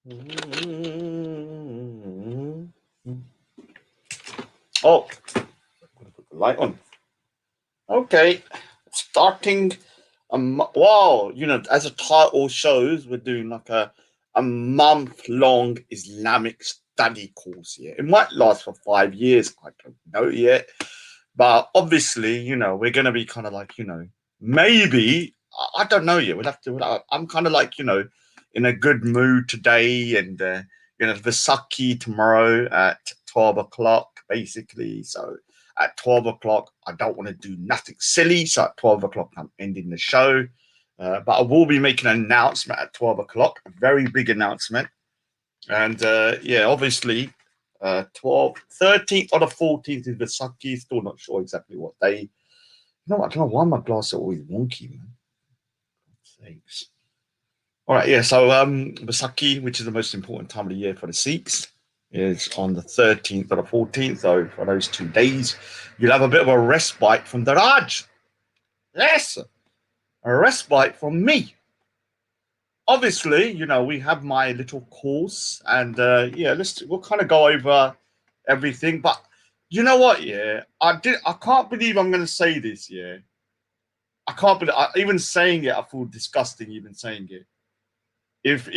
Oh, I'm gonna put the light on. Okay, starting. Wow, as the title shows, we're doing like a month long Islamic study course here. It might last for 5 years. I don't know yet, but obviously, we're gonna be kind of like, maybe I don't know yet. We'll have to. I'm kind of like, in a good mood today, and Visaki tomorrow at 12 o'clock, basically. So at 12 o'clock, I don't want to do nothing silly. So at 12 o'clock, I'm ending the show. But I will be making an announcement at 12 o'clock, a very big announcement. And yeah, obviously, 12th, 13th or the 14th is Visaki. Still not sure exactly what day. You know what? I don't know why my glasses are always wonky, man. Thanks. All right, yeah. So Visaki, which is the most important time of the year for the Sikhs, is on the 13th or the 14th. So for those 2 days, you'll have a bit of a respite from the Raj. Yes, a respite from me. Obviously, we have my little course, and yeah, we'll kind of go over everything. But you know what? Yeah, I can't believe I'm going to say this. Yeah, I can't believe even saying it. I feel disgusting even saying it.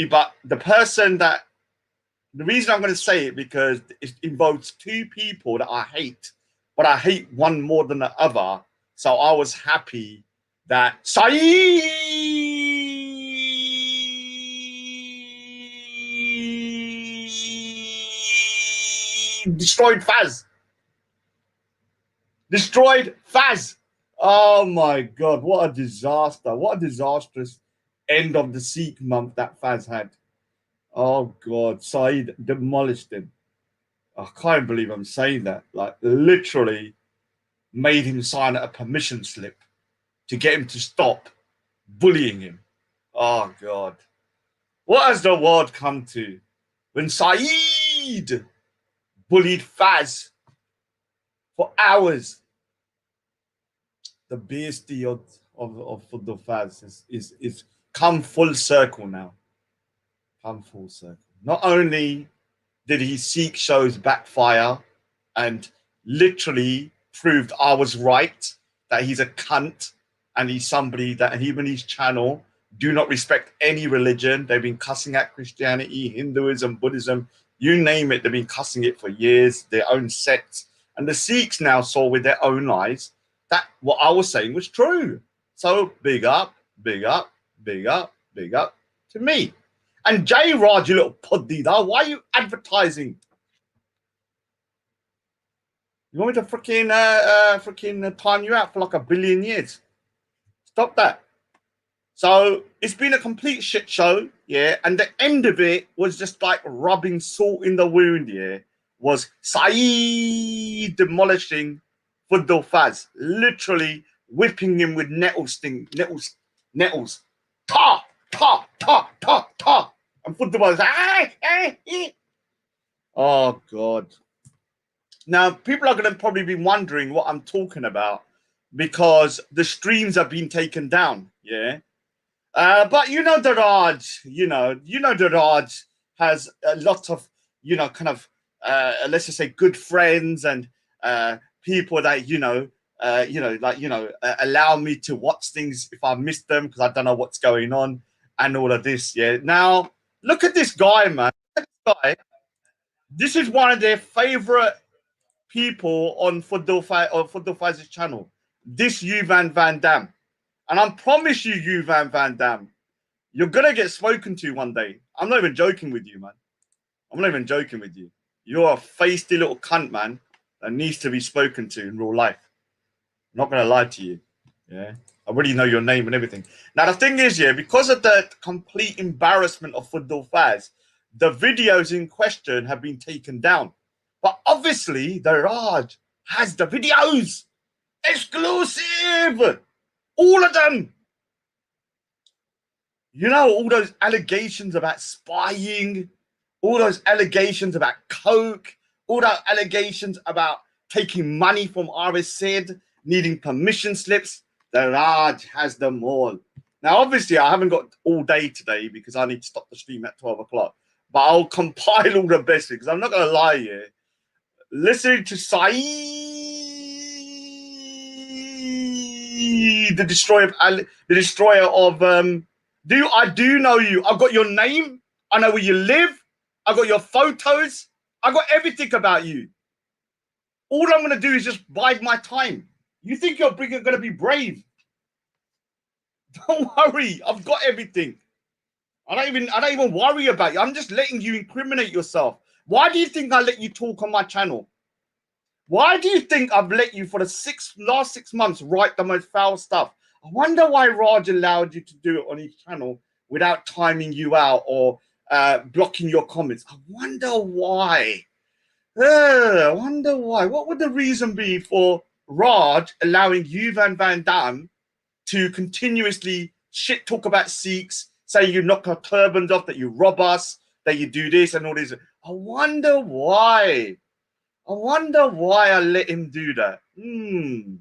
But the reason I'm going to say it because it involves two people that I hate, but I hate one more than the other. So I was happy that Saeed destroyed Faz. Destroyed Faz. Oh my God, what a disaster. What a disastrous end of the Sikh month that Faz had. Oh God, Saeed demolished him. I can't believe I'm saying that. Like, literally made him sign a permission slip to get him to stop bullying him. Oh God. What has the world come to when Saeed bullied Faz for hours? The beastie of football Faz is come full circle now. Come full circle. Not only did his Sikh shows backfire and literally proved I was right, that he's a cunt and he's somebody that him and his channel do not respect any religion. They've been cussing at Christianity, Hinduism, Buddhism, you name it. They've been cussing it for years, their own sects. And the Sikhs now saw with their own eyes that what I was saying was true. So big up, big up, big up, big up to me. And J Raj, you little puddida, why are you advertising? You want me to freaking time you out for like 1 billion years? Stop that. So it's been a complete shit show, yeah. And the end of it was just like rubbing salt in the wound, yeah. Was Saeed demolishing Fuddle Faz, literally whipping him with nettles. Ta, ta, ta, ta, ta. And Fuddle was oh God. Now, people are going to probably be wondering what I'm talking about because the streams have been taken down. Yeah. But the Raj, the Raj has a lot of, kind of, let's just say good friends and people that, allow me to watch things if I miss them because I don't know what's going on and all of this. Yeah. Now, look at this guy, man. This guy. This is one of their favorite people on Fuddelfiz's channel. This Yuvan Van Dam. And I promise you, Yuvan Van Dam, you're going to get spoken to one day. I'm not even joking with you, man. I'm not even joking with you. You're a feisty little cunt, man, that needs to be spoken to in real life. I'm not going to lie to you. Yeah. I already know your name and everything. Now, the thing is, yeah, because of the complete embarrassment of Fuddle Faz, the videos in question have been taken down. But obviously, the Raj has the videos. Exclusive. All of them. All those allegations about spying, all those allegations about coke, all those allegations about taking money from RSZ, needing permission slips. The Raj has them all. Now, obviously, I haven't got all day today because I need to stop the stream at 12 o'clock. but I'll compile all the best because I'm not gonna lie here. Listening to Saeed, the destroyer of I do know you. I've got your name. I know where you live. I got your photos. I got everything about you. All I'm gonna do is just bide my time. You think you're gonna be brave? Don't worry. I've got everything. I don't even worry about you. I'm just letting you incriminate yourself. Why do you think I let you talk on my channel? Why do you think I've let you for the last 6 months write the most foul stuff? I wonder why Raj allowed you to do it on his channel without timing you out or blocking your comments. I wonder why. I wonder why. What would the reason be for Raj allowing Yuvan Van Dam to continuously shit talk about Sikhs, say you knock our turbans off, that you rob us, that you do this and all this? I wonder why. I wonder why I let him do that. And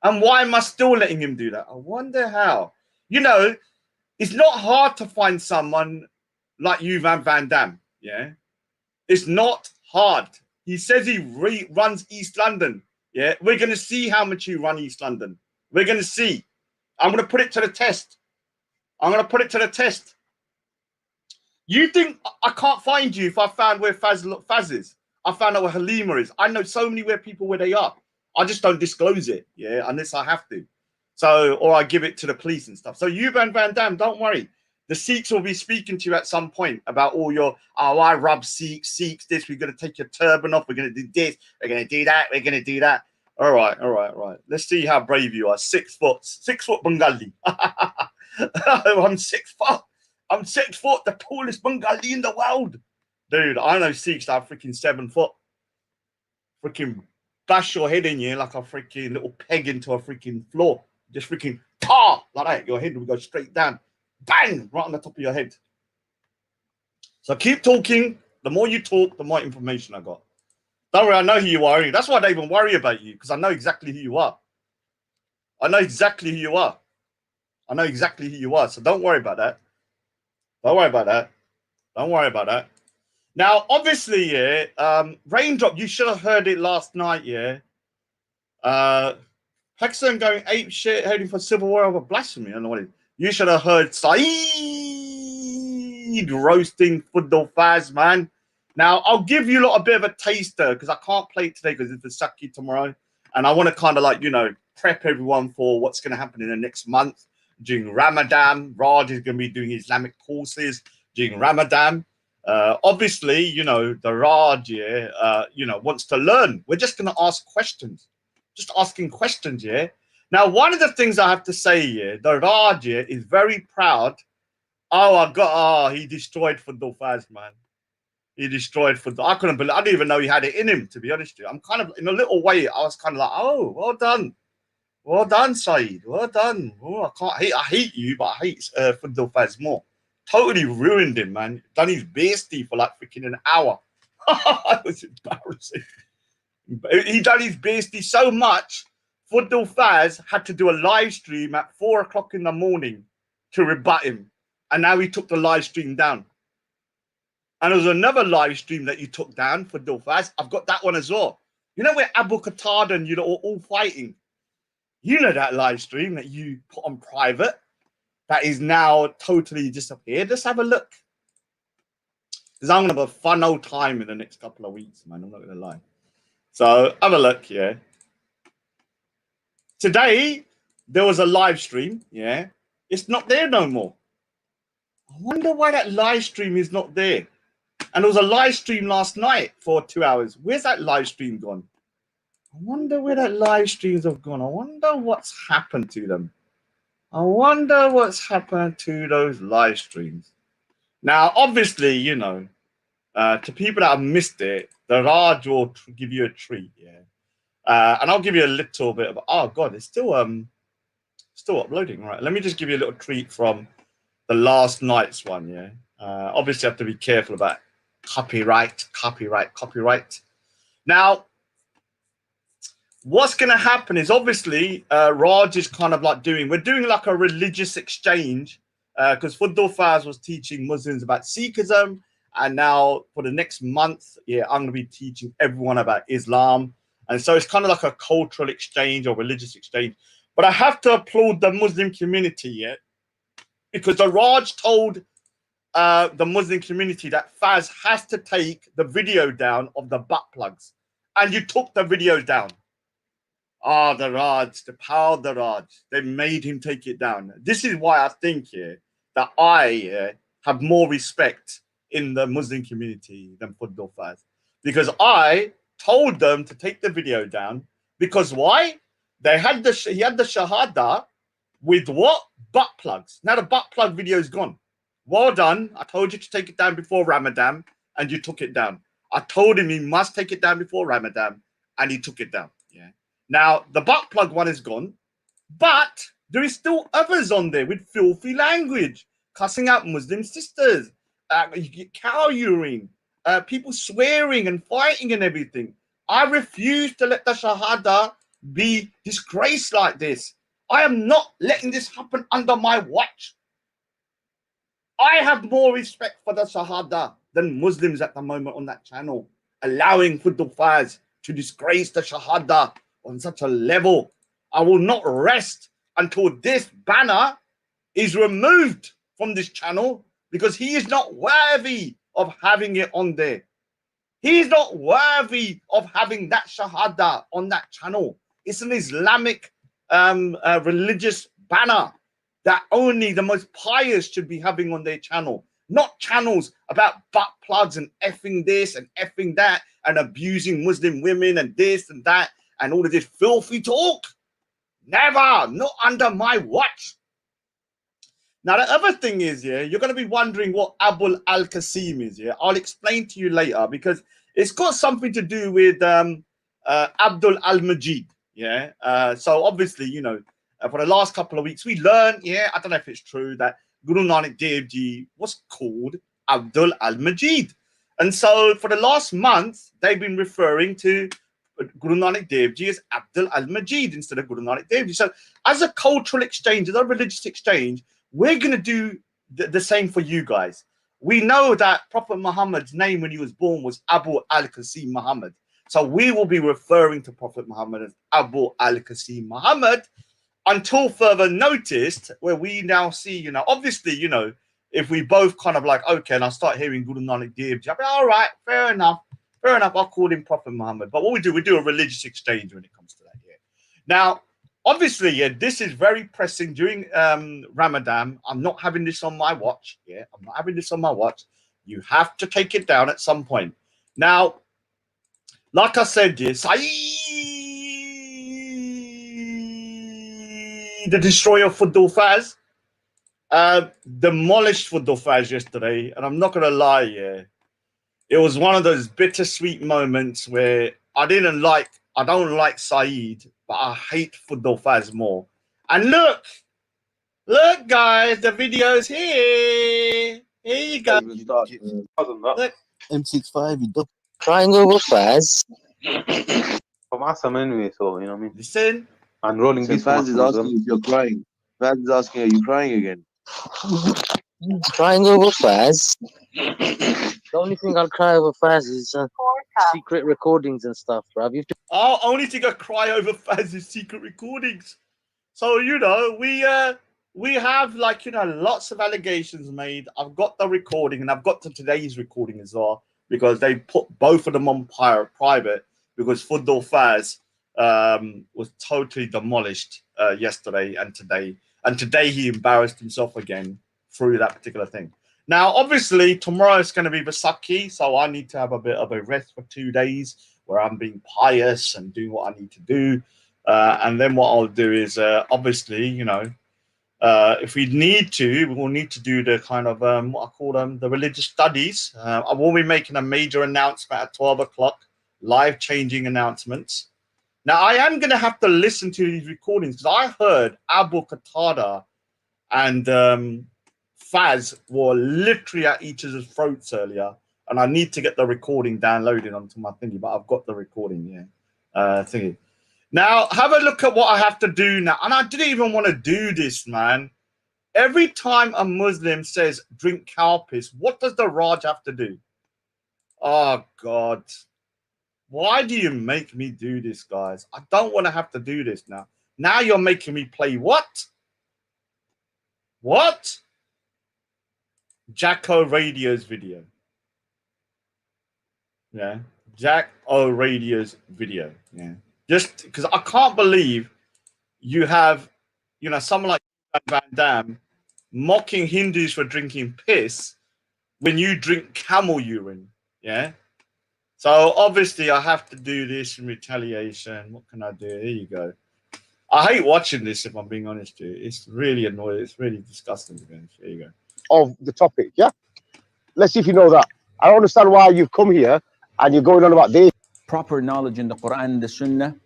why am I still letting him do that? I wonder how. You know, it's not hard to find someone like you, Van Dam. Yeah, it's not hard. He says he runs East London. Yeah, we're going to see how much you run East London. We're going to see. I'm going to put it to the test. I'm going to put it to the test. You think I can't find you if I found where Faz is? I found out where Halima is. I know so many people where they are. I just don't disclose it, yeah, unless I have to. So, or I give it to the police and stuff. So you, Van Dam, don't worry. The Sikhs will be speaking to you at some point about all your, I rub Sikhs, this, we're going to take your turban off, we're going to do this, we're going to do that, we're going to do that. All right. Let's see how brave you are. 6 foot Bengali. I'm 6 foot. I'm 6 foot, the tallest Bengali in the world. Dude, I know Sikhs that are freaking 7 foot. Freaking bash your head in you like a freaking little peg into a freaking floor. Just freaking tar like that. Your head will go straight down. Bang! Right on the top of your head. So keep talking. The more you talk, the more information I got. Don't worry, I know who you are. That's why I don't even worry about you, because I know exactly who you are. I know exactly who you are. I know exactly who you are. So don't worry about that. Don't worry about that. Don't worry about that. Now, obviously, yeah, Raindrop, you should have heard it last night, yeah. Hexen going ape shit, heading for civil war over blasphemy. I don't know what it is. You should have heard Saeed roasting Fuddle Faz, man. Now, I'll give you a bit of a taster because I can't play it today because it's the Saki tomorrow. And I want to kind of like, you know, prep everyone for what's going to happen in the next month. During Ramadan, Raj is going to be doing Islamic courses during Ramadan. Obviously, you know, the Raj, yeah, you know, wants to learn. We're just going to ask questions. Just asking questions, yeah. Now, one of the things I have to say, yeah, the Raj, yeah, is very proud. He destroyed Fuddle Faz, man. He destroyed Fuddle. I couldn't believe, I didn't even know he had it in him, to be honest with you. I'm kind of, in a little way, I was kind of like, oh, well done. Well done, Saeed. Well done. Oh, I hate you, but I hate Fuddle Faz more. Totally ruined him, man. Done his beastie for like freaking an hour. It was embarrassing. He done his beastie so much, Fuddle Faz had to do a live stream at 4 o'clock in the morning to rebut him. And now he took the live stream down. And there was another live stream that you took down, Fuddle Faz. I've got that one as well. You know where Abu Qatada and you know all fighting? You know that live stream that you put on private that is now totally disappeared. Let's have a look. Because I'm going to have a fun old time in the next couple of weeks, man. I'm not going to lie. So have a look, yeah. Today, there was a live stream, yeah. It's not there no more. I wonder why that live stream is not there. And there was a live stream last night for 2 hours. Where's that live stream gone? I wonder where that live streams have gone. I wonder what's happened to them. I wonder what's happened to those live streams. Now, obviously, you know, to people that have missed it, the Raj will give you a treat, yeah. And I'll give you a little bit of, oh God, it's still uploading. Right, let me just give you a little treat from the last night's one, yeah. Obviously, I have to be careful about copyright. Now, what's going to happen is obviously Raj is kind of like we're doing like a religious exchange because Fuddle Faz was teaching Muslims about Sikhism And now for the next month, yeah, I'm going to be teaching everyone about Islam. And so it's kind of like a cultural exchange or religious exchange. But I have to applaud the Muslim community, yeah, because the Raj told the Muslim community that Faz has to take the video down of the butt plugs. And you took the videos down. Ah, the Raj, the power of the Raj. They made him take it down. This is why I think that I have more respect in the Muslim community than Football Faz. Because I told them to take the video down. Because why? He had the Shahada with what? Butt plugs. Now the butt plug video is gone. Well done. I told you to take it down before Ramadan, and you took it down. I told him he must take it down before Ramadan, and he took it down. Yeah. Now, the butt plug one is gone, but there is still others on there with filthy language, cussing out Muslim sisters, cow urine, people swearing and fighting and everything. I refuse to let the Shahada be disgraced like this. I am not letting this happen under my watch. I have more respect for the Shahada than Muslims at the moment on that channel, allowing Fudul Faz to disgrace the Shahada on such a level. I will not rest until this banner is removed from this channel because he is not worthy of having it on there. He is not worthy of having that Shahada on that channel. It's an Islamic religious banner that only the most pious should be having on their channel, not channels about butt plugs and effing this and effing that and abusing Muslim women and this and that and all of this filthy talk. Never, not under my watch. Now, the other thing is, yeah, you're going to be wondering what Abul Al-Qasim is, yeah? I'll explain to you later because it's got something to do with Abdul Al-Majid, yeah? So obviously, you know, for the last couple of weeks, we learned, yeah, I don't know if it's true, that Guru Nanak Dev Ji was called Abdul Al-Majid. And so for the last month, they've been referring to Guru Nanak Dev Ji as Abdul Al-Majid instead of Guru Nanak Dev Ji. So as a cultural exchange, as a religious exchange, we're going to do the same for you guys. We know that Prophet Muhammad's name when he was born was Abu Al-Qasim Muhammad. So we will be referring to Prophet Muhammad as Abu Al-Qasim Muhammad until further notice, where we now see, you know, obviously, you know, if we both kind of like, okay, and I start hearing Guru Nanak Dev Ji, I'll be, all right, fair enough, I'll call him Prophet Muhammad. But what we do a religious exchange when it comes to that, yeah. Now, obviously, yeah, this is very pressing during Ramadan. I'm not having this on my watch, yeah, I'm not having this on my watch. You have to take it down at some point. Now, like I said, yeah, the destroyer for Faz demolished for Faz yesterday, and I'm not gonna lie, yeah, it was one of those bittersweet moments where I don't like Saeed, but I hate Fudul Faz more. And look, guys, the video's here. Here you go. Look. M65, you don't crying over Faz. I'm awesome anyway, so you know what I mean. Listen. And rolling So this Faz is asking if you're crying. Faz is asking, are you crying again? Crying over Faz? The only thing I'll cry over Faz is secret recordings and stuff, bruv. Oh, only thing I cry over Faz is secret recordings. So, you know, we have, like, you know, lots of allegations made. I've got the recording, and I've got today's recording as well, because they put both of them on private, because Fudul Faz was totally demolished yesterday and today. And today he embarrassed himself again through that particular thing. Now, obviously, tomorrow is going to be Vasaki, so I need to have a bit of a rest for 2 days where I'm being pious and doing what I need to do. And then what I'll do is, obviously, you know, if we need to, we will need to do the kind of, what I call them, the religious studies. I will be making a major announcement at 12 o'clock, life-changing announcements. Now, I am going to have to listen to these recordings because I heard Abu Qatada and Faz were literally at each other's throats earlier, and I need to get the recording downloaded onto my thingy, but I've got the recording, yeah, thingy. Now, have a look at what I have to do now. And I didn't even want to do this, man. Every time a Muslim says drink cow piss, what does the Raj have to do? Oh God. Why do you make me do this, guys? I don't want to have to do this now. Now you're making me play what? What? Jack O Radio's video. Yeah. Jack O Radio's video. Yeah. Just because I can't believe you have, you know, someone like Van Damme mocking Hindus for drinking piss when you drink camel urine. Yeah. So obviously I have to do this in retaliation. What can I do? Here you go. I hate watching this, if I'm being honest with you. It's really annoying. It's really disgusting. Here you go. Of the topic, yeah? Let's see if you know that. I don't understand why you've come here and you're going on about this. Proper knowledge in the Quran and the Sunnah,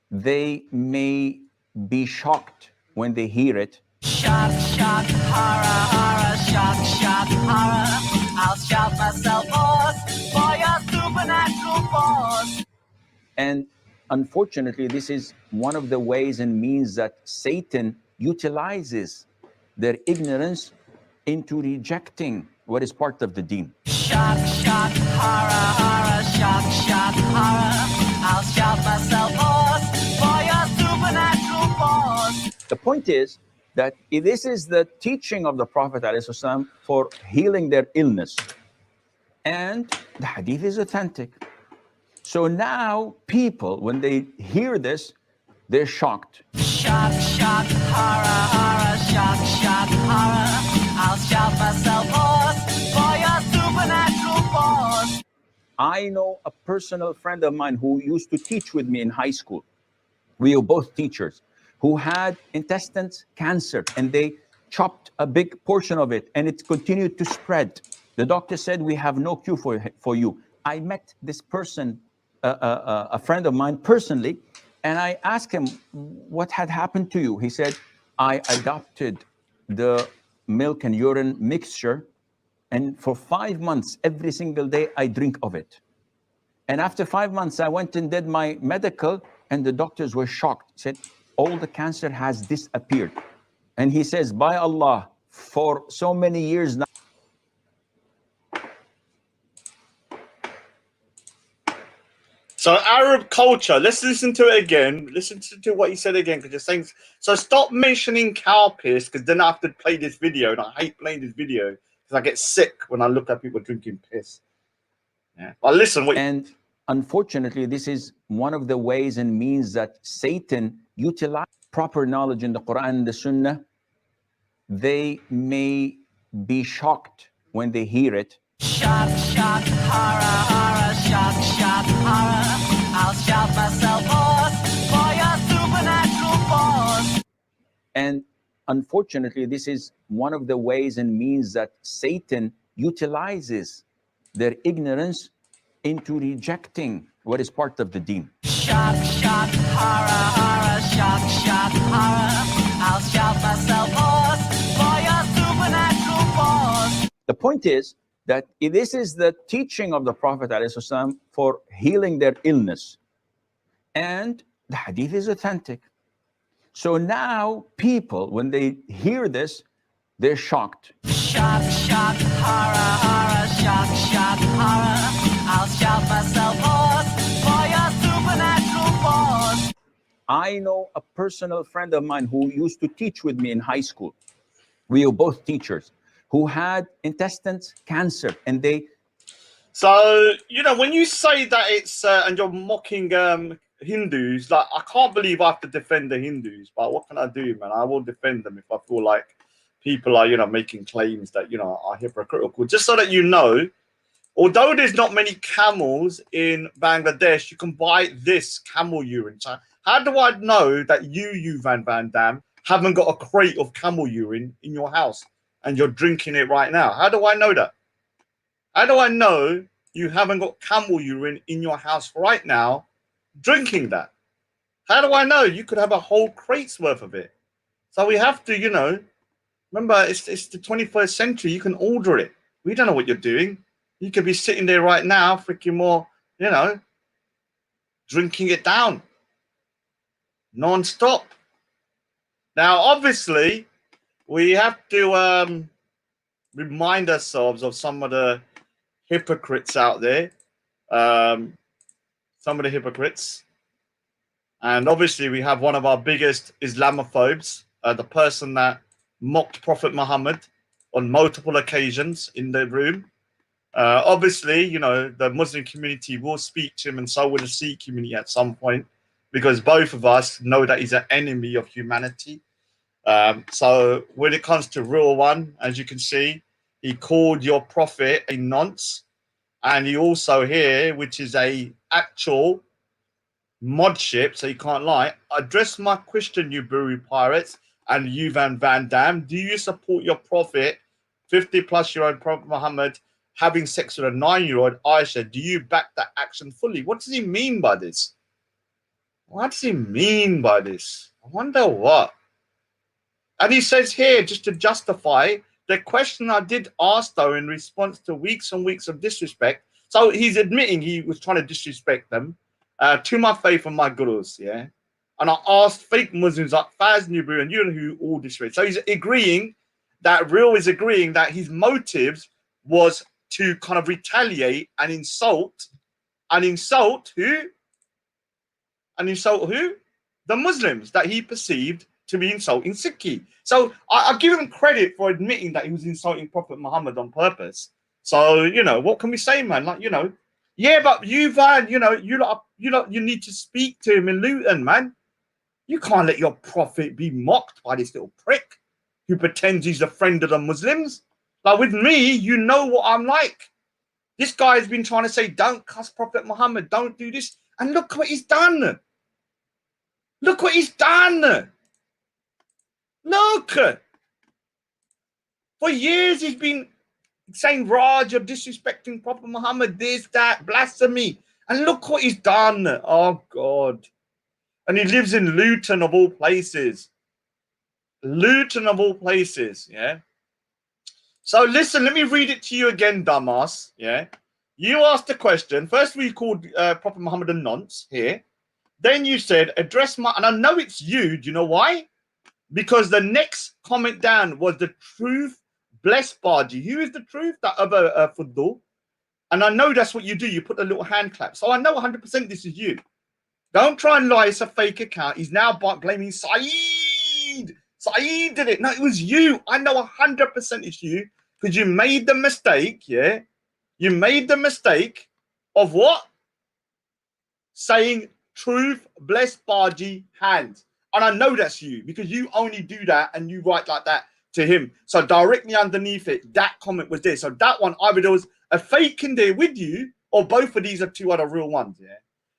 they may be shocked when they hear it. Shock, shock, horror, horror, shock, shock, horror. I'll shout myself hoarse for your supernatural force. And unfortunately, this is one of the ways and means that Satan utilizes their ignorance into rejecting what is part of the deen. Shock, shock, horror, horror, shock, shock, horror. I'll shout myself hoarse for your supernatural force. The point is that this is the teaching of the Prophet ﷺ for healing their illness. And the hadith is authentic. So now people, when they hear this, they're shocked. Shock, shock, horror, horror, shock, shock, horror. I'll shout myself hoarse for your supernatural force. I know a personal friend of mine who used to teach with me in high school. We were both teachers, who had intestines cancer, and they chopped a big portion of it, and it continued to spread. The doctor said, we have no cure for you. I met this person, a friend of mine personally, and I asked him, what had happened to you? He said, I adopted the milk and urine mixture, and for 5 months, every single day, I drink of it. And after 5 months, I went and did my medical, and the doctors were shocked. Said, all the cancer has disappeared. And he says, by Allah, for so many years now. So Arab culture, let's listen to it again. Listen to what he said again, because you're saying, so stop mentioning cow piss, because then I have to play this video, and I hate playing this video, because I get sick when I look at people drinking piss. Yeah. But listen, wait. And unfortunately, this is one of the ways and means that Satan utilizes proper knowledge in the Quran and the Sunnah. They may be shocked when they hear it. Shock, shock, horror, horror, shock, shock, horror. I'll shout myself hoarse for your supernatural force. And unfortunately, this is one of the ways and means that Satan utilizes their ignorance into rejecting what is part of the deen. Shock, shock, horror, horror, shock, shock, horror. I'll shout myself hoarse for your supernatural force. The point is that this is the teaching of the Prophet ﷺ for healing their illness. And the hadith is authentic. So now people, when they hear this, they're shocked. Shock, shock, horror, horror, shock, shock, horror. I'll shout myself hoarse for your supernatural force. I know a personal friend of mine who used to teach with me in high school. We were both teachers, who had intestines cancer, and they... So, you know, when you say that it's, and you're mocking Hindus, like, I can't believe I have to defend the Hindus, but what can I do, man? I will defend them if I feel like people are, you know, making claims that, you know, are hypocritical. Just so that you know, although there's not many camels in Bangladesh, you can buy this camel urine. So how do I know that you Van Damme, haven't got a crate of camel urine in your house and you're drinking it right now? How do I know that? How do I know you haven't got camel urine in your house right now drinking that? How do I know? You could have a whole crate's worth of it. So we have to, you know, remember, it's the 21st century. You can order it. We don't know what you're doing. You could be sitting there right now, freaking more, you know, drinking it down non-stop. Now, obviously, we have to remind ourselves of some of the hypocrites out there. Some of the hypocrites. And obviously, we have one of our biggest Islamophobes, the person that mocked Prophet Muhammad on multiple occasions in the room. Obviously, you know, the Muslim community will speak to him, and so will the Sikh community at some point, because both of us know that he's an enemy of humanity. So when it comes to real one, as you can see, he called your prophet a nonce, and he also here, which is a actual mod ship, so you can't lie. Address my question, you Buru pirates and you Van Dam. Do you support your prophet, 50-plus-year-old Prophet Muhammad, having sex with a 9-year-old Aisha? Do you back that action fully? What does he mean by this? What does he mean by this? I wonder what. And he says here, just to justify the question I did ask, though, in response to weeks and weeks of disrespect. So he's admitting he was trying to disrespect them. To my faith and my gurus, yeah. And I asked fake Muslims like Faz Nubri and you know who all disrespect. So he's agreeing that Real is agreeing that his motives was to kind of retaliate and insult who? And insult who? The Muslims that he perceived to be insulting Sikhi. So I give him credit for admitting that he was insulting Prophet Muhammad on purpose. So, you know, what can we say, man? Like, you know, yeah, but you, Van, you know, you need to speak to him in Luton, man. You can't let your prophet be mocked by this little prick who pretends he's a friend of the Muslims. Like with me, you know what I'm like. This guy has been trying to say, don't cuss Prophet Muhammad, don't do this. And look what he's done. Look what he's done. Look. For years he's been saying, Raj, you're disrespecting Prophet Muhammad, this, that, blasphemy. And look what he's done. Oh, God. And he lives in Luton, of all places. Luton, of all places, yeah? So listen, let me read it to you again, dumbass, yeah? You asked the question. First, we called Prophet Muhammad a nonce here. Then you said, address my... And I know it's you. Do you know why? Because the next comment down was the truth. Bless Baji. Who is the truth? That other Fuddul. And I know that's what you do. You put a little hand clap. So I know 100% this is you. Don't try and lie. It's a fake account. He's now blaming Saeed. Saeed did it. No, it was you. I know 100% it's you. Because you made the mistake, yeah? You made the mistake of what? Saying truth, bless Baji, hands. And I know that's you. Because you only do that and you write like that to him. So directly underneath it, that comment was there. So that one, either there was a fake in there with you, or both of these are two other real ones, yeah?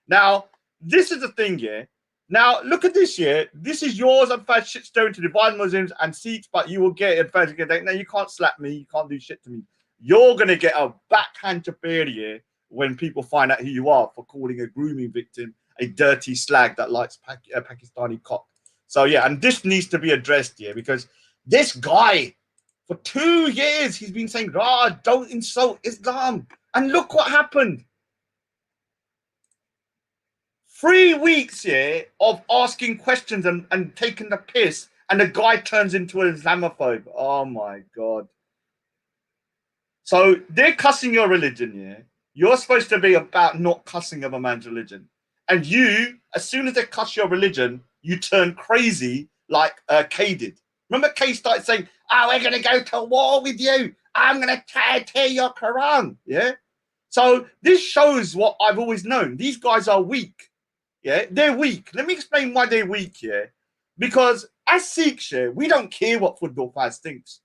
Now, this is the thing, yeah? Now, look at this, yeah? This is yours and first shit stirring to divide Muslims and Sikhs, but you will get it first. Now, you can't slap me. You can't do shit to me. You're going to get a backhand to bear, yeah, when people find out who you are for calling a grooming victim a dirty slag that likes Pakistani cock. So, yeah, and this needs to be addressed, yeah, because this guy, for 2 years, he's been saying, Raj, don't insult Islam. And look what happened. 3 weeks, yeah, of asking questions and taking the piss, and the guy turns into an Islamophobe. Oh, my God. So they're cussing your religion, yeah? You're supposed to be about not cussing of a man's religion. And you, as soon as they cuss your religion, you turn crazy like Kay did. Remember Kay started saying, oh, we're going to go to war with you. I'm going to tear your Quran, yeah? So this shows what I've always known. These guys are weak. Yeah, they're weak. Let me explain why they're weak here. Because as Sikhs, yeah, we don't care what Football Faz thinks.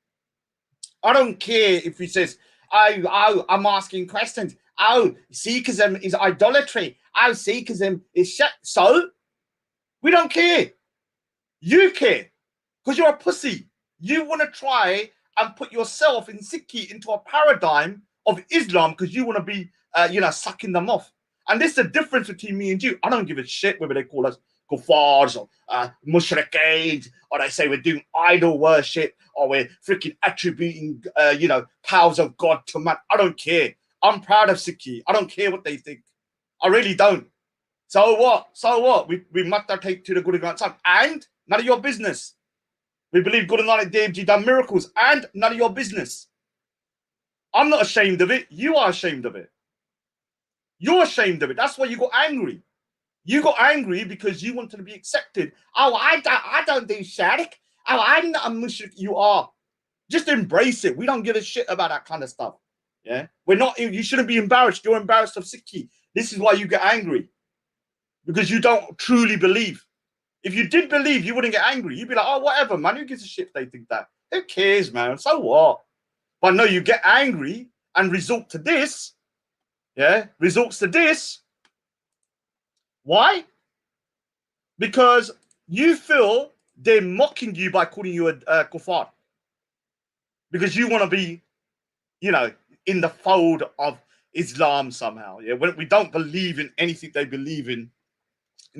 I don't care if he says, oh, I'm asking questions. Oh, Sikhism is idolatry. Oh, Sikhism is shit. So, we don't care. You care. Because you're a pussy. You want to try and put yourself in Sikhi into a paradigm of Islam because you want to be, sucking them off. And this is the difference between me and you. I don't give a shit whether they call us kuffars or mushrikeens, or they say we're doing idol worship, or we're freaking attributing, powers of God to man. I don't care. I'm proud of Sikhi. I don't care what they think. I really don't. So what? So what? We must take to the Guru Granth Sahib. And none of your business. We believe Guru Nanak Dev Ji done miracles, and none of your business. I'm not ashamed of it. You are ashamed of it. You're ashamed of it. That's why you got angry. You got angry because you wanted to be accepted. Oh, I don't do shirk. Oh, I'm not a mushrik. You are. Just embrace it. We don't give a shit about that kind of stuff. Yeah, we're not. You shouldn't be embarrassed. You're embarrassed of Sikhi. This is why you get angry, because you don't truly believe. If you did believe, you wouldn't get angry. You'd be like, oh, whatever, man. Who gives a shit if they think that? Who cares, man? So what? But no, you get angry and resort to this. Yeah, results to this. Why? Because you feel they're mocking you by calling you a kuffar. Because you want to be, you know, in the fold of Islam somehow. Yeah, when we don't believe in anything they believe in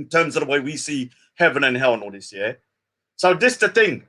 terms of the way we see heaven and hell and all this. Yeah. So this the thing.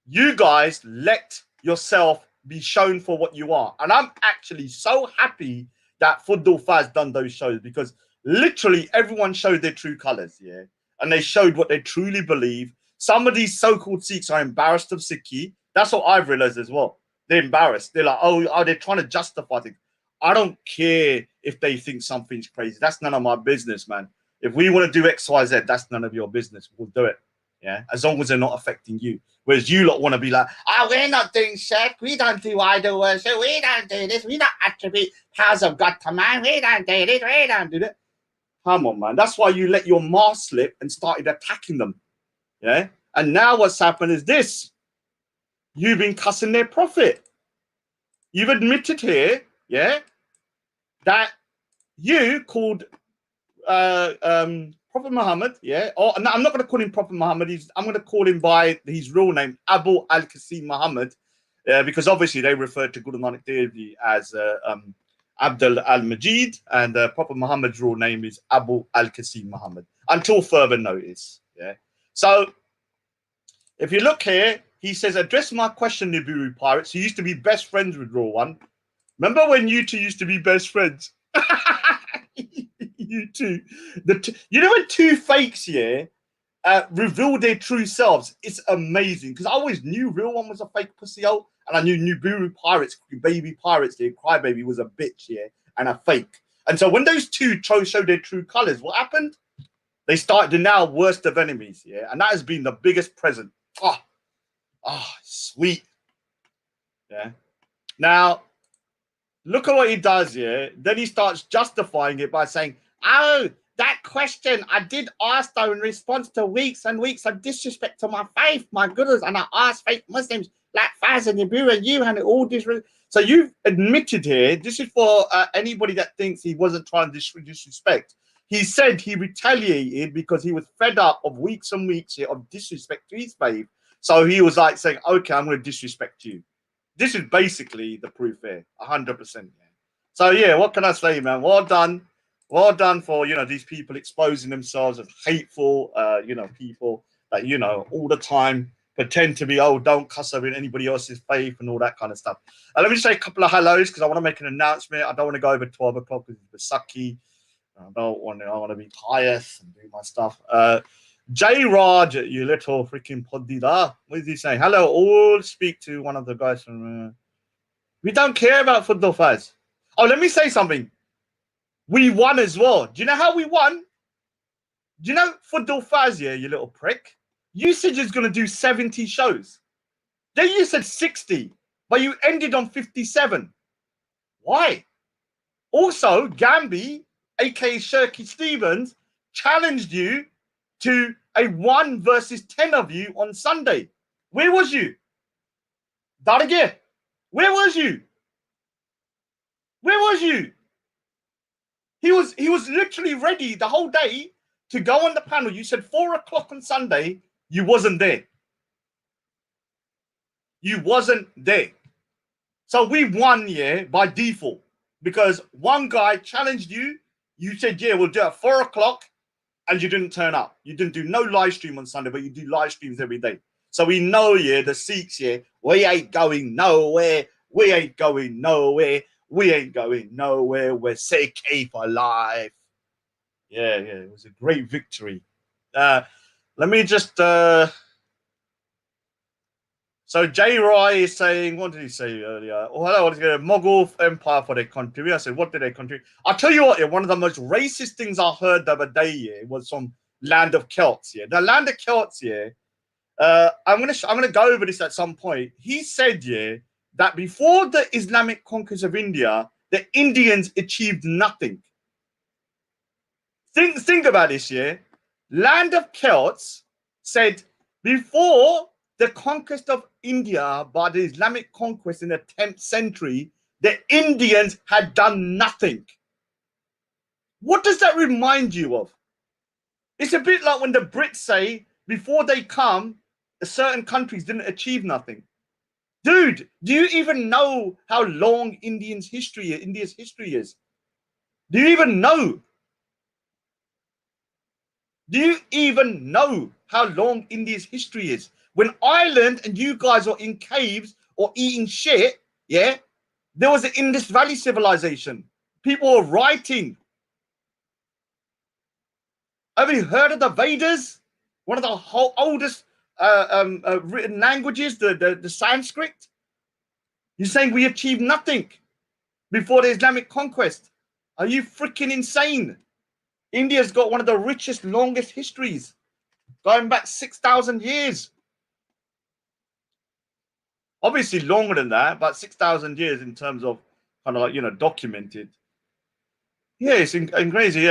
You guys let yourself be shown for what you are, and I'm actually so happy that Fuddul Faz done those shows, because literally everyone showed their true colors. Yeah, and they showed what they truly believe. Some of these so-called Sikhs are embarrassed of Sikhi. That's what I've realized as well. They're embarrassed. They're like, oh, they're trying to justify things. I don't care if they think something's crazy. That's none of my business, man. If we want to do X, Y, Z, that's none of your business. We'll do it. Yeah, as long as they're not affecting you. Whereas you lot want to be like, oh, we're not doing shirk. We don't do idol worship. We don't do this. We don't attribute powers of God to man. We don't do this. We don't do that. Come on, man. That's why you let your mask slip and started attacking them. Yeah. And now what's happened is this. You've been cussing their prophet. You've admitted here, yeah, that you called Prophet Muhammad, yeah. Or no, I'm not going to call him Prophet Muhammad. I'm going to call him by his real name, Abu al-Qasim Muhammad, because obviously they referred to Guru Nanak Dev Ji as Abdul al-Majid, and Prophet Muhammad's real name is Abu al-Qasim Muhammad, until further notice. Yeah. So if you look here, he says, address my question, Nibiru Pirates. He used to be best friends with Raw One. Remember when you two used to be best friends? You two. You know when two fakes, yeah, reveal their true selves? It's amazing. Because I always knew Real One was a fake pussy hole, and I knew Nibiru Pirates, baby pirates, their crybaby was a bitch, yeah, and a fake. And so when those two showed their true colors, what happened? They started to now worst of enemies, yeah, and that has been the biggest present. Sweet. Yeah. Now, look at what he does here. Then he starts justifying it by saying, oh, that question I did ask though in response to weeks and weeks of disrespect to my faith, my goodness, and I asked fake Muslims like Faz and Nibiru and you and all this. So you've admitted here, this is for anybody that thinks he wasn't trying to disrespect. He said he retaliated because he was fed up of weeks and weeks here of disrespect to his faith. So he was like saying, okay, I'm going to disrespect you. This is basically the proof here, 100%. Yeah. So yeah, what can I say, man? Well done for, you know, these people exposing themselves as hateful, you know, people that, you know, all the time pretend to be, oh, don't cuss over anybody else's faith and all that kind of stuff. Let me just say a couple of hellos because I want to make an announcement. I don't want to go over 12 o'clock because it's sucky. I want to be pious and do my stuff. J Raj, you little freaking podida. What is he saying? Hello, all speak to one of the guys from. We don't care about Fuddul Faz. Oh, let me say something. We won as well. Do you know how we won? Do you know Fuddul Faz, yeah, you little prick? You said you was going to do 70 shows. Then you said 60, but you ended on 57. Why? Also, Gambi, aka Shirky Stevens, challenged you to a 1 versus 10 of you on Sunday. Where was you? Darge, where was you? Where was you? He was literally ready the whole day to go on the panel. You said 4 o'clock on Sunday. You wasn't there. You wasn't there. So we won, yeah, by default. Because one guy challenged you. You said, yeah, we'll do it at 4 o'clock. And you didn't turn up. You didn't do no live stream on Sunday, but you do live streams every day. So we know, yeah, the Sikhs, yeah, we ain't going nowhere. We ain't going nowhere. We ain't going nowhere. We're safe for life. Yeah, it was a great victory. Let me just So J. Roy is saying, what did he say earlier? Oh, hello, what is it? Mughal Empire for their country. I said, what did they country? I'll tell you what, yeah, one of the most racist things I heard the other day, yeah, was from Land of Celts, yeah. The Land of Celts, yeah. I'm gonna go over this at some point. He said, yeah, that before the Islamic conquest of India, the Indians achieved nothing. Think about this, yeah. Land of Celts said before the conquest of India by the Islamic conquest in the 10th century, the Indians had done nothing. What does that remind you of? It's a bit like when the Brits say before they come, certain countries didn't achieve nothing. Dude, do you even know how long India's history is? Do you even know? Do you even know how long India's history is? When Ireland and you guys are in caves or eating shit, yeah, there was an Indus Valley civilization. People were writing. Have you heard of the Vedas? One of the oldest written languages, the Sanskrit. You're saying we achieved nothing before the Islamic conquest. Are you freaking insane? India's got one of the richest, longest histories, going back 6,000 years. Obviously longer than that, but 6,000 years in terms of kind of like, you know, documented. Yeah, it's crazy.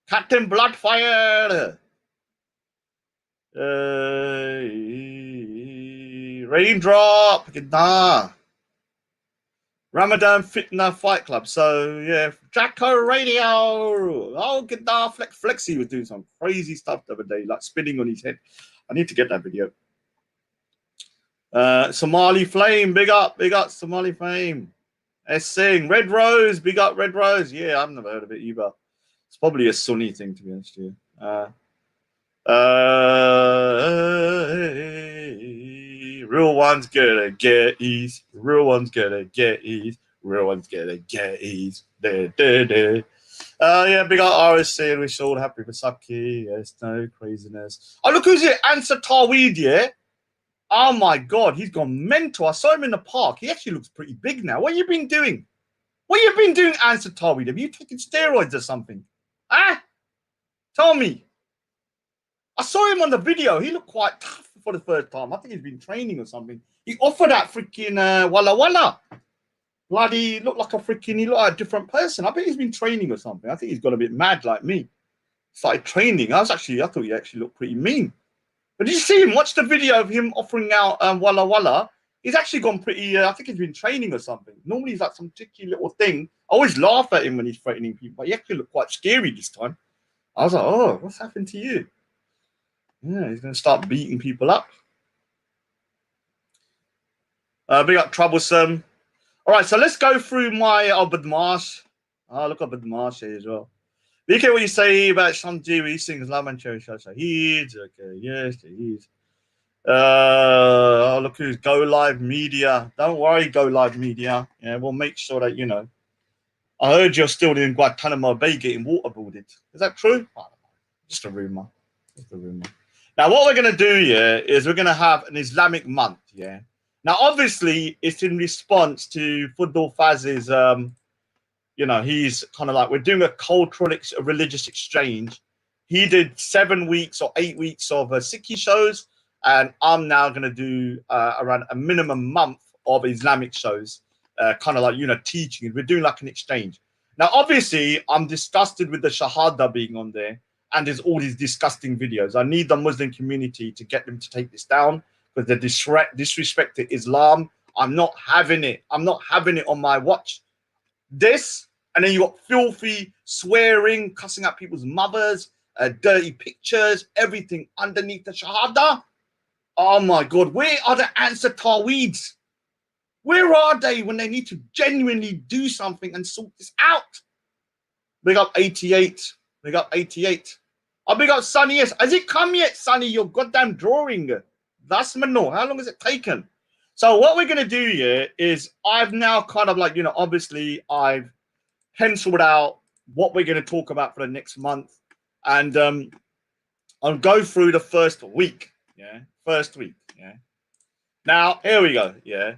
Captain Bloodfire. Raindrop. Nah. Ramadan Fitna Fight Club. So yeah, Jacko Radio. Oh, Gadar Flexi was doing some crazy stuff the other day, like spinning on his head. I need to get that video. Somali Flame, big up Somali Flame. Sing Red Rose, big up Red Rose. Yeah, I've never heard of it either. It's probably a Sunni thing, to be honest with you. Real one's gonna get ease. Real one's gonna get ease. Real one's gonna get ease. Yeah, big up RSC and wish all happy for Saki. Yes, no craziness. Oh, look who's here. Answer Tarweed, yeah? Oh my god, he's gone mental. I saw him in the park. He actually looks pretty big now. What have you been doing? What have you been doing, Answer Tarweed? Have you taken steroids or something? Ah? Tell me. I saw him on the video. He looked quite tough for the first time. I think he's been training or something. He offered that freaking Walla Walla. Bloody looked like he looked like a different person. I bet he's been training or something. I think he's got a bit mad like me. Started training. I thought he actually looked pretty mean. But did you see him? Watch the video of him offering out Walla Walla. He's actually gone pretty, I think he's been training or something. Normally he's like some tricky little thing. I always laugh at him when he's threatening people, but he actually looked quite scary this time. I was like, oh, what's happened to you? Yeah, he's going to start beating people up. Big up Troublesome. All right, so let's go through my Badmash. Oh, look at Badmash here as well. Be careful what you say about Shamji. He sings Lam and Cherry Shahid. Okay, yes, Shahid. Oh, look who's Go Live Media. Don't worry, Go Live Media. Yeah, we'll make sure that, you know. I heard you're still in Guantanamo Bay getting waterboarded. Is that true? Oh, just a rumor. Just a rumor. Now, what we're going to do here is we're going to have an Islamic month, yeah? Now, obviously, it's in response to Fudul Faz's, you know, he's kind of like, we're doing a cultural, religious exchange. He did 7 weeks or 8 weeks of Sikhi shows, and I'm now going to do around a minimum month of Islamic shows, kind of like, you know, teaching. We're doing like an exchange. Now, obviously, I'm disgusted with the Shahada being on there. And there's all these disgusting videos. I need the Muslim community to get them to take this down because they disrespect to Islam. I'm not having it. I'm not having it on my watch. This, and then you got filthy swearing, cussing out people's mothers, dirty pictures, everything underneath the Shahada. Oh my God, where are the Answer Tarweeds? Where are they when they need to genuinely do something and sort this out? Big up 88. Big up 88. Oh, big up Sunny. Yes. Has it come yet, Sunny? Your goddamn drawing. That's no. How long has it taken? So what we're going to do here is I've now kind of like, you know, obviously I've penciled out what we're going to talk about for the next month. And I'll go through the first week. Yeah. First week. Yeah. Now here we go. Yeah.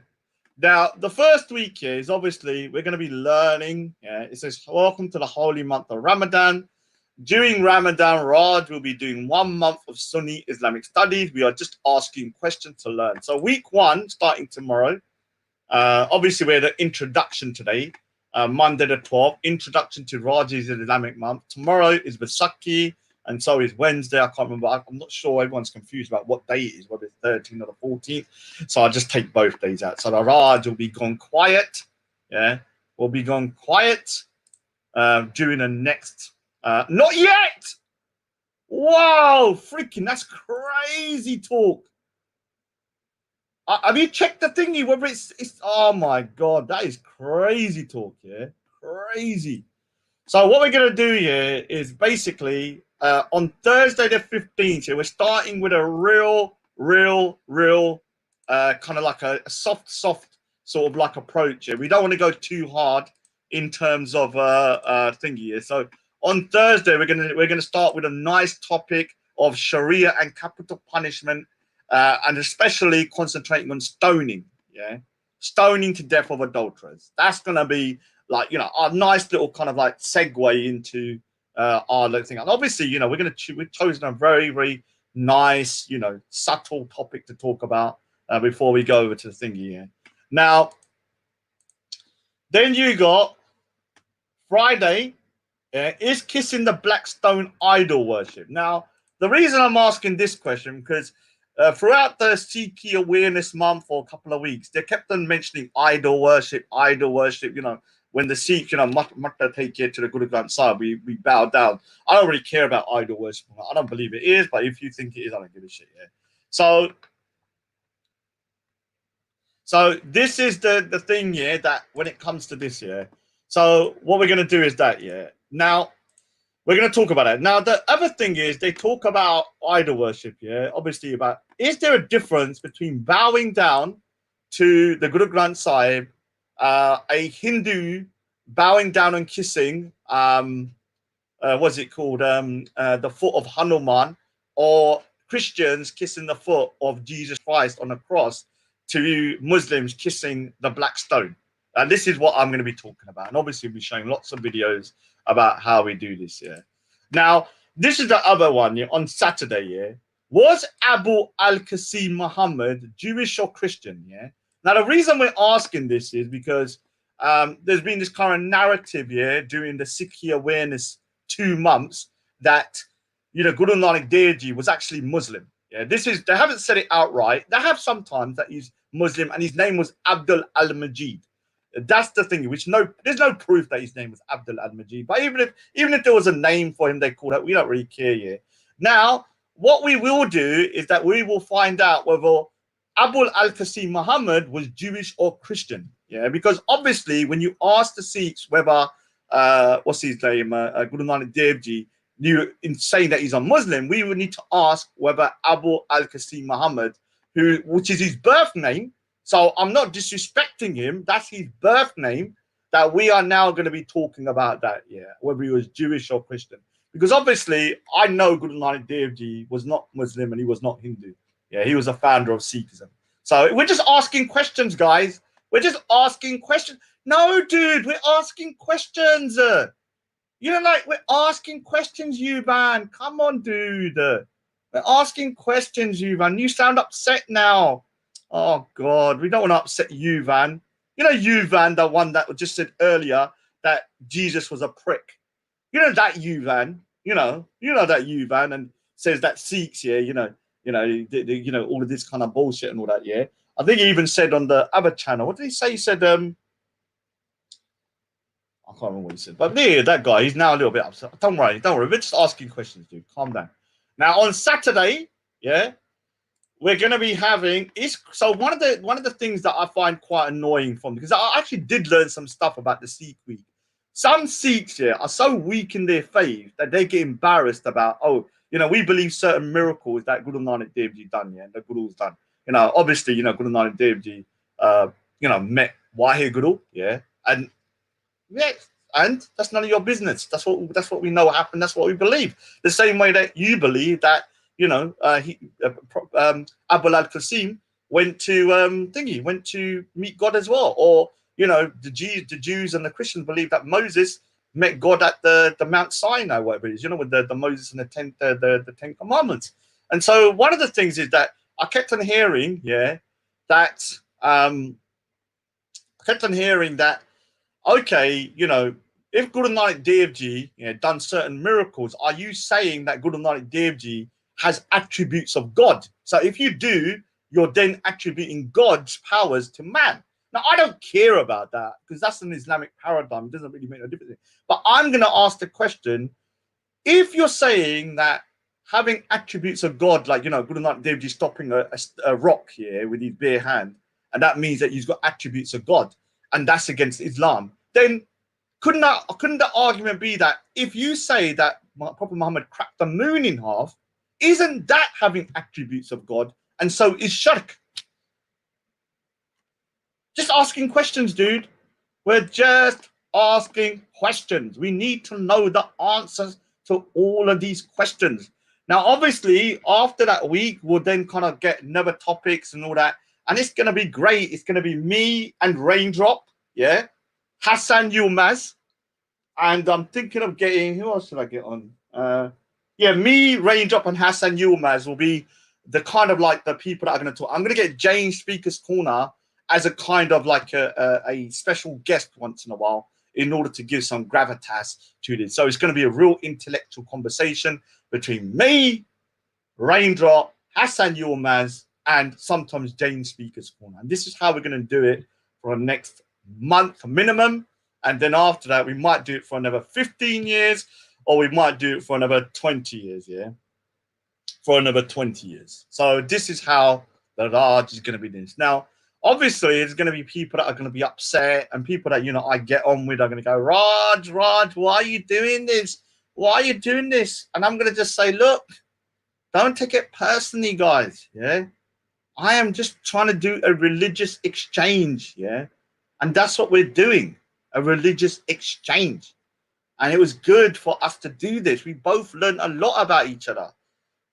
Now the first week here is obviously we're going to be learning. Yeah. It says welcome to the holy month of Ramadan. During Ramadan, Raj will be doing 1 month of Sunni Islamic studies. We are just asking questions to learn. So week 1, starting tomorrow. Obviously, we had an introduction today, Monday the 12th, introduction to Raj's Islamic month. Tomorrow is Vaisakhi, and so is Wednesday. I can't remember. I'm not sure. Everyone's confused about what day it is, whether it's 13th or the 14th. So I'll just take both days out. So the Raj will be gone quiet. Yeah, will be gone quiet during the next. Not yet. Wow, freaking, that's crazy talk. Have you checked the thingy? Whether it's oh my god, that is crazy talk, yeah, crazy. So what we're gonna do here is basically on Thursday the 15th, here we're starting with a real kind of like a soft sort of like approach here. We don't want to go too hard in terms of thingy here. So on Thursday we're gonna start with a nice topic of Sharia and capital punishment. And especially concentrating on stoning, yeah, stoning to death of adulterers. That's gonna be like, you know, a nice little kind of like segue into our little thing. And obviously, you know, we've chosen a very nice, you know, subtle topic to talk about before we go over to the thingy here. Now, then you got Friday. Is kissing the black stone idol worship? Now, the reason I'm asking this question because throughout the Sikh Awareness Month for a couple of weeks, they kept on mentioning idol worship. You know, when the Sikhs, you know, Matta take it to the Guru Granth Sahib, we bow down. I don't really care about idol worship. I don't believe it is, but if you think it is, I don't give a shit. Yeah. So this is the thing, yeah, that when it comes to this, yeah. So what we're gonna do is that, yeah. Now we're going to talk about it. Now, the other thing is they talk about idol worship, yeah? Obviously, about is there a difference between bowing down to the Guru Granth Sahib, a Hindu bowing down and kissing, what's it called, the foot of Hanuman, or Christians kissing the foot of Jesus Christ on the cross, to Muslims kissing the black stone? And this is what I'm going to be talking about. And obviously, we'll be showing lots of videos about how we do this, yeah. Now, this is the other one, yeah, on Saturday, yeah. Was Abu al-Qasim Muhammad Jewish or Christian, yeah? Now, the reason we're asking this is because there's been this current narrative, yeah, during the Sikh Awareness 2 months that, you know, Guru Nanak Dev Ji was actually Muslim. Yeah, this is, they haven't said it outright. They have sometimes that he's Muslim and his name was Abdul al-Majid. That's the thing, which there's no proof that his name was Abdul al-Majid. But even if there was a name for him they called it, we don't really care yet. Now, what we will do is that we will find out whether Abu al-Qasim Muhammad was Jewish or Christian. Yeah, because obviously when you ask the Sikhs whether what's his name, Guru Nanak Dev Ji, in saying that he's a Muslim, we would need to ask whether Abu al-Qasim Muhammad, which is his birth name. So I'm not disrespecting him. That's his birth name. That we are now going to be talking about that, yeah, whether he was Jewish or Christian. Because obviously, I know Guru Nanak Dev Ji was not Muslim and he was not Hindu. Yeah, he was a founder of Sikhism. So we're just asking questions, guys. We're just asking questions. No, dude, we're asking questions. You know, like, we're asking questions, you man. Come on, dude. We're asking questions, you man. You sound upset now. Oh, God, we don't want to upset you, Van. You know, you, Van, the one that just said earlier that Jesus was a prick. You know that you, Van. You know that you, Van, and says that Sikhs, yeah, you know, all of this kind of bullshit and all that, yeah. I think he even said on the other channel, what did he say? He said, I can't remember what he said. But yeah, that guy, he's now a little bit upset. Don't worry. We're just asking questions, dude. Calm down. Now, on Saturday, yeah, we're going to be having one of the things that I find quite annoying because I actually did learn some stuff about the Sikh week. Some Sikhs here are so weak in their faith that they get embarrassed about, oh, you know, we believe certain miracles that Guru Nanak Dev Ji done, yeah, the Guru's done. You know, obviously, you know, Guru Nanak Dev Ji, you know, met Wahir Guru, yeah, and that's none of your business. That's what we know happened. That's what we believe. The same way that you believe that Abul al-Qasim went to meet God as well. Or the Jews and the Christians believe that Moses met God at the Mount Sinai, whatever it is, with the Moses and the Ten Commandments. And so one of the things is that I kept on hearing, okay, if Guru Nanak Dev Ji done certain miracles, are you saying that Guru Nanak Dev Ji has attributes of God? So if you do, you're then attributing God's powers to man. Now, I don't care about that because that's an Islamic paradigm. It doesn't really make no difference. But I'm going to ask the question, if you're saying that having attributes of God, like, Guru Nanak Dev Ji stopping a rock here with his bare hand, and that means that he's got attributes of God, and that's against Islam, then couldn't the argument be that if you say that Prophet Muhammad cracked the moon in half, isn't that having attributes of God? And so is shirk. Just asking questions, dude. We're just asking questions. We need to know the answers to all of these questions. Now, obviously, after that week, we'll then kind of get another topics and all that. And it's going to be great. It's going to be me and Raindrop, Hassan Yilmaz. And I'm thinking of getting, who else should I get on? Me, Raindrop, and Hassan Yilmaz will be the kind of like the people that are going to talk. I'm going to get Jane Speaker's Corner as a kind of like a special guest once in a while in order to give some gravitas to this. So it's going to be a real intellectual conversation between me, Raindrop, Hassan Yilmaz, and sometimes Jane Speaker's Corner. And this is how we're going to do it for the next month minimum. And then after that, we might do it for another 15 years, or we might do it for another 20 years, for another 20 years. So this is how the Raj is going to be this. Now, obviously, there's going to be people that are going to be upset, and people that, I get on with are going to go, Raj, why are you doing this? Why are you doing this? And I'm going to just say, look, don't take it personally, guys, I am just trying to do a religious exchange, and that's what we're doing, a religious exchange. And it was good for us to do this. We both learned a lot about each other.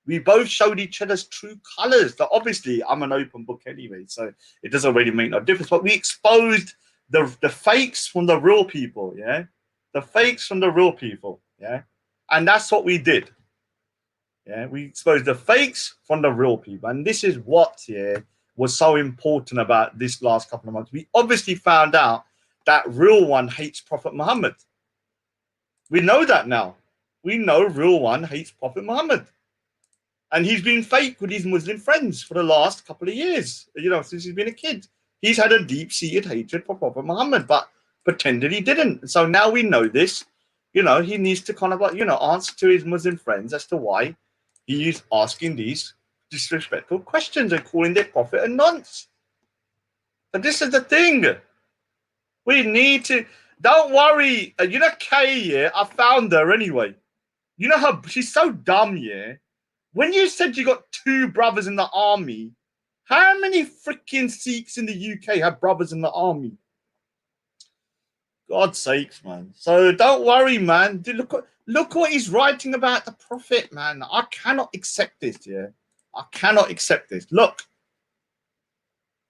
We both showed each other's true colors. Now, obviously, I'm an open book anyway, so it doesn't really make no difference. But we exposed the fakes from the real people, the fakes from the real people, and that's what we did. We exposed the fakes from the real people, and this is what was so important about this last couple of months. We obviously found out that real one hates Prophet Muhammad. We know that now. We know real one hates Prophet Muhammad. And he's been fake with his Muslim friends for the last couple of years, since he's been a kid. He's had a deep-seated hatred for Prophet Muhammad, but pretended he didn't. And so now we know this. He needs to kind of answer to his Muslim friends as to why he is asking these disrespectful questions and calling their prophet a nonce. But this is the thing. We need to, don't worry. Kay, I found her anyway. How she's so dumb, When you said you got 2 brothers in the army, how many freaking Sikhs in the UK have brothers in the army? God's sakes, man. So don't worry, man. Dude, look what he's writing about the Prophet, man. I cannot accept this, I cannot accept this. Look.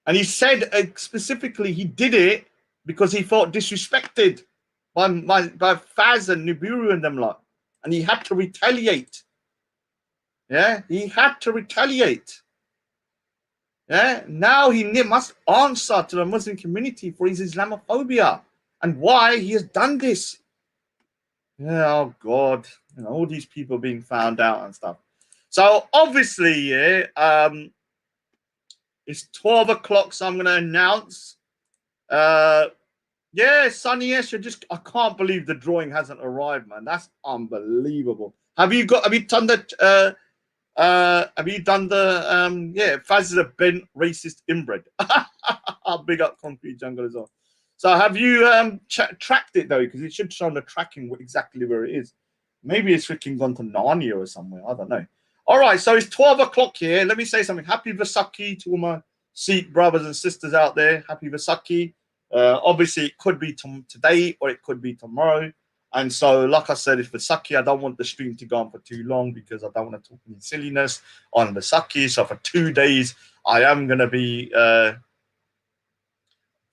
And he said specifically he did it because he felt disrespected by Faz and Nibiru and them lot. And he had to retaliate. He had to retaliate. Now he must answer to the Muslim community for his Islamophobia and why he has done this. Oh God, all these people being found out and stuff. So obviously, it's 12 o'clock, so I'm going to announce. Sonny, yes, I can't believe the drawing hasn't arrived, man. That's unbelievable. Have you done the Faz is a bent racist inbred. Big up Concrete Jungle as well. So have you tracked it though? Because it should show on the tracking exactly where it is. Maybe it's freaking gone to Narnia or somewhere. I don't know. All right, so it's 12 o'clock here. Let me say something. Happy Vaisakhi to all my Sikh brothers and sisters out there. Happy Vaisakhi. Obviously, it could be today or it could be tomorrow. And so, like I said, if Vasaki, I don't want the stream to go on for too long because I don't want to talk any silliness on Vasaki. So for 2 days, I am going to be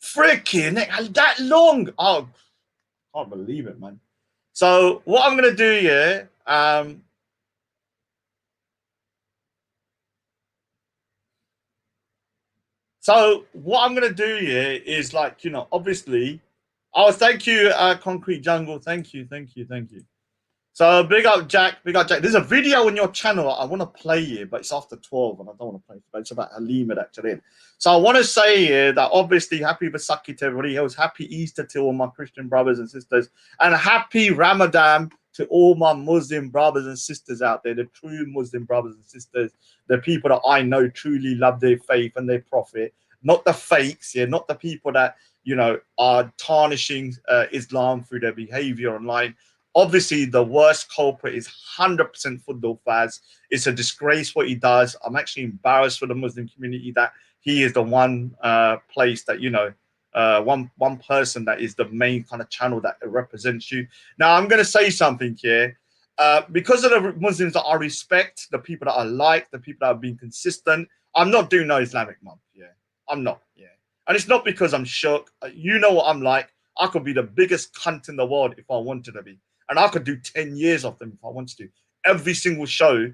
freaking that long. Oh, I can't believe it, man. So what I'm going to do here, so what I'm going to do here is like, you know, obviously, oh, thank you, Concrete Jungle. Thank you. So big up Jack, big up Jack. There's a video on your channel I want to play here, but it's after 12 and I don't want to play it. But it's about Halima actually. So I want to say here that obviously happy Vasaki to everybody else, happy Easter to all my Christian brothers and sisters, and happy Ramadan to all my Muslim brothers and sisters out there, the true Muslim brothers and sisters, the people that I know truly love their faith and their prophet, not the fakes, yeah, not the people that, you know, are tarnishing Islam through their behavior online. Obviously, the worst culprit is 100% Fudul Faz. It's a disgrace what he does. I'm actually embarrassed for the Muslim community that he is the one place that, you know, one person that is the main kind of channel that represents you. Now, I'm going to say something here. Because of the Muslims that I respect, the people that I like, the people that have been consistent, I'm not doing no Islamic month. Yeah, I'm not. Yeah. And it's not because I'm shook. You know what I'm like. I could be the biggest cunt in the world if I wanted to be. And I could do 10 years of them if I wanted to. Every single show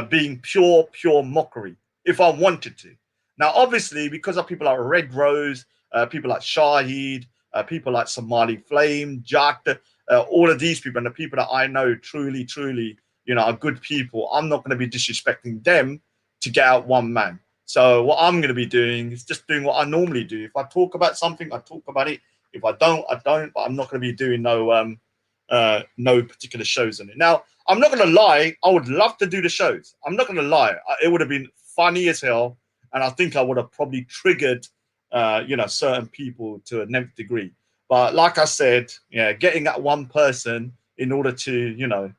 being pure mockery if I wanted to. Now, obviously, because of people like Red Rose, people like Shahid, people like Somali Flame, Jack, all of these people and the people that I know truly, you know, are good people, I'm not going to be disrespecting them to get out one man. So what I'm going to be doing is just doing what I normally do. If I talk about something, I talk about it. If I don't, I don't. But I'm not going to be doing no particular shows on it. Now, I'm not going to lie. I would love to do the shows. I'm not going to lie. It would have been funny as hell. And I think I would have probably triggered, you know, certain people to an nth degree. But like I said, yeah, getting at one person in order to, you know,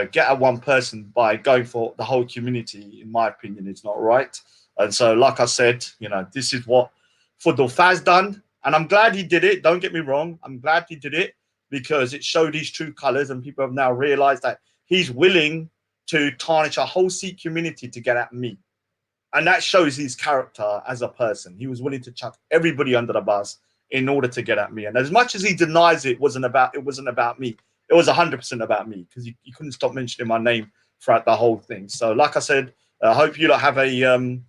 get at one person by going for the whole community, in my opinion, is not right. And so, like I said, you know, this is what Fudul Faz done. And I'm glad he did it. Don't get me wrong. I'm glad he did it because it showed his true colors and people have now realized that he's willing to tarnish a whole Sikh community to get at me. And that shows his character as a person. He was willing to chuck everybody under the bus in order to get at me. And as much as he denies it wasn't about me. It was 100% about me because he couldn't stop mentioning my name throughout the whole thing. So like I said, I hope you have a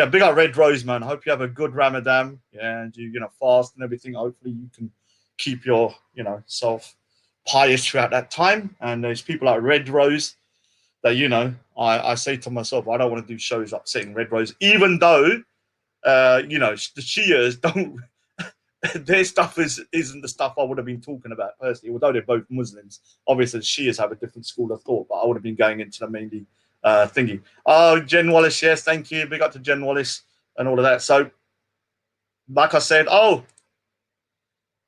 big up Red Rose, man. I hope you have a good Ramadan. Yeah, and you know, fast and everything. Hopefully you can keep your, you know, self pious throughout that time. And there's people like Red Rose that, you know, I say to myself, I don't want to do shows upsetting Red Rose, even though, you know, the Shias don't, their stuff isn't the stuff I would have been talking about personally, although they're both Muslims. Obviously, Shias have a different school of thought, but I would have been going into the mainly thingy. Oh, Jen Wallace, yes, thank you. Big up to Jen Wallace and all of that. So, like I said, Laka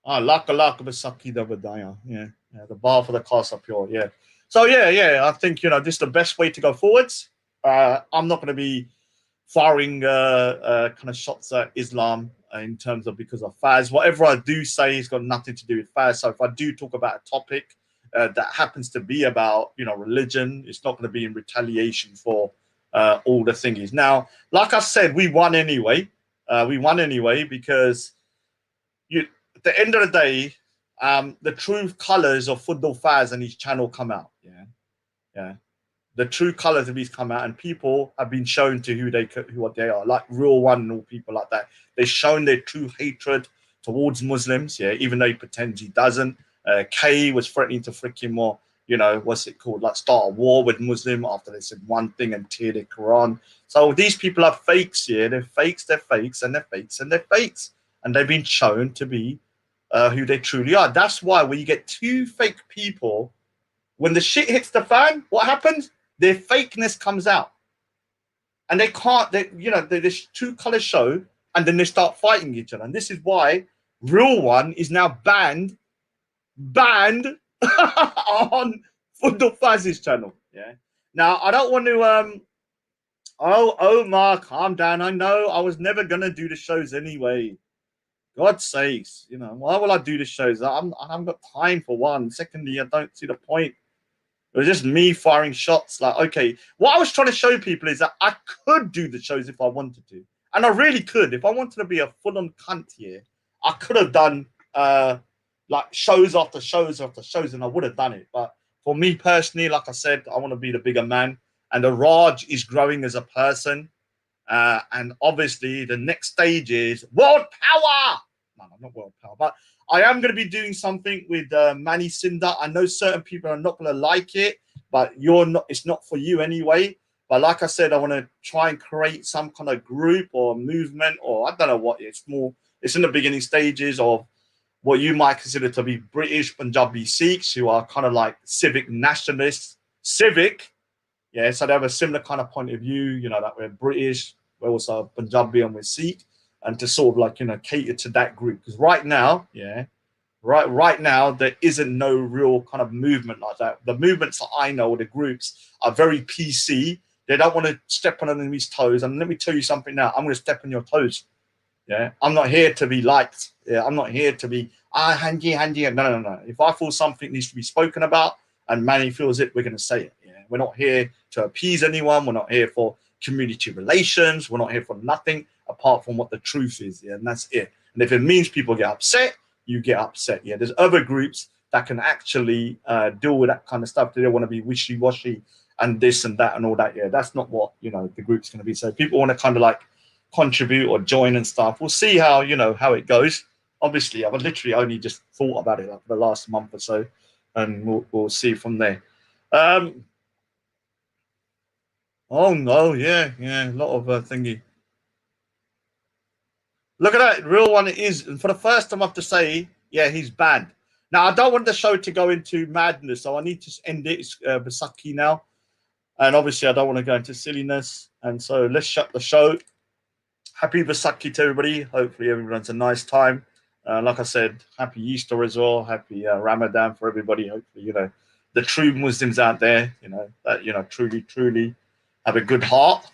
Vasaki Davadaya. Yeah, the bar for the class up here. Yeah. So yeah, I think, you know, this is the best way to go forwards. I'm not going to be firing kind of shots at Islam in terms of because of Faz. Whatever I do say has got nothing to do with Faz. So if I do talk about a topic that happens to be about, you know, religion, it's not going to be in retaliation for all the thingies. Now, like I said, we won anyway. Because at the end of the day, the true colors of Fudul Faz and his channel come out. Yeah. The true colors of these come out, and people have been shown to who they are, like Real One and all people like that. They've shown their true hatred towards Muslims. Yeah, even though he pretends he doesn't. Kay was threatening to freaking more, you know, what's it called, like start a war with Muslim after they said one thing and tear the Quran. So these people are fakes. Yeah, they're fakes, and they've been shown to be who they truly are. That's why when you get two fake people, when the shit hits the fan, what happens? Their fakeness comes out, and they can't. This true color show, and then they start fighting each other. And this is why Real One is now banned on Fudul Faz's channel. Yeah. Now I don't want to. Omar, calm down. I know I was never gonna do the shows anyway. God's sakes, you know, why will I do the shows? I haven't got time for one. Secondly, I don't see the point. It was just me firing shots. Like, okay, what I was trying to show people is that I could do the shows if I wanted to. And I really could. If I wanted to be a full-on cunt here, I could have done like shows after shows after shows, and I would have done it. But for me personally, like I said, I want to be the bigger man. And the Raj is growing as a person. And obviously, the next stage is world power. No, not world power, but I am going to be doing something with Manny Cinder. I know certain people are not going to like it, but you're not. It's not for you anyway. But like I said, I want to try and create some kind of group or movement, or I don't know what. It's more. It's in the beginning stages of what you might consider to be British Punjabi Sikhs, who are kind of like civic nationalists. Civic, yeah. So they have a similar kind of point of view. You know, that we're British. We're also Punjabi and we're Sikh, and to sort of like, you know, cater to that group. Because right now, right now, there isn't no real kind of movement like that. The movements that I know, or the groups, are very PC. They don't want to step on enemies' toes. And let me tell you something now. I'm going to step on your toes. Yeah, I'm not here to be liked. Yeah, I'm not here to be handy. No. If I feel something needs to be spoken about, and Manny feels it, we're going to say it. Yeah, we're not here to appease anyone. We're not here for community relations. We're not here for nothing apart from what the truth is. Yeah, and that's it. And if it means people get upset, you get upset. Yeah, there's other groups that can actually deal with that kind of stuff. They don't want to be wishy-washy and this and that and all that. Yeah, that's not what, you know, the group's going to be. So people want to kind of like contribute or join and stuff. We'll see how, you know, how it goes. Obviously, I've literally only just thought about it like for the last month or so, and we'll see from there. Oh no, yeah, a lot of thingy. Look at that, real one it is. And for the first time, I have to say, yeah, he's banned. Now, I don't want the show to go into madness, so I need to end it. It's Basaki now. And obviously, I don't want to go into silliness. And so let's shut the show. Happy Basaki to everybody. Hopefully, everyone's a nice time. Like I said, happy Easter as well. Happy Ramadan for everybody. Hopefully, you know, the true Muslims out there, you know, that, you know, truly have a good heart,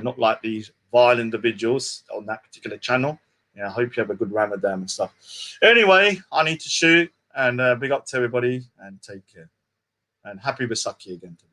not like these vile individuals on that particular channel. Yeah, I hope you have a good Ramadan and stuff. Anyway, I need to shoot, and big up to everybody, and take care. And happy Basaki again to